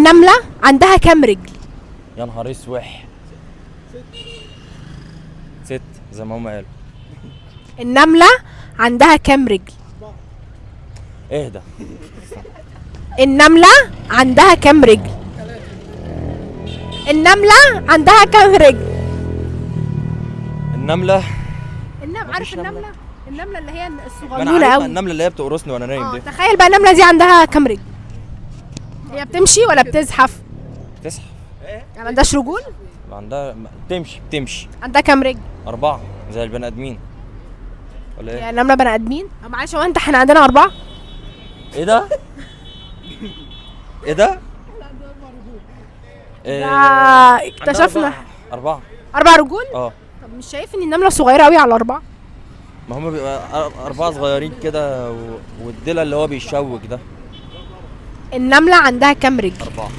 النملة عندها كام رجل؟ يا نهار اسوح. 6 زي ما هم قالوا. النملة عندها كام رجل؟ اهدى. النملة عندها كام رجل؟ النملة عندها كام رجل؟ النملة. عارف نملة. النملة اللي هي ما انا الصغنونة عارف قوي. النملة اللي هي بتقرصني وانا نايم دي. تخيل بقى النملة دي عندها كام رجل؟ هي بتمشي ولا بتزحف؟ تسحب. يعني ما عندهاش رجول؟ عندها بتمشي. عندها كام رجل؟ 4 زي البني ادمين ولا ايه؟ يعني النملة بني ادمين؟ معلش هو احنا عندنا 4؟ ايه ده؟ ايه ده؟ اكتشفنا 4. 4 رجول؟ اه. طب مش شايف ان النملة صغيرة قوي على 4؟ ما هم بيبقى 4 صغيرين كده والديلة اللي هو بيشوك ده. النملة عندها كام رجل؟ 4.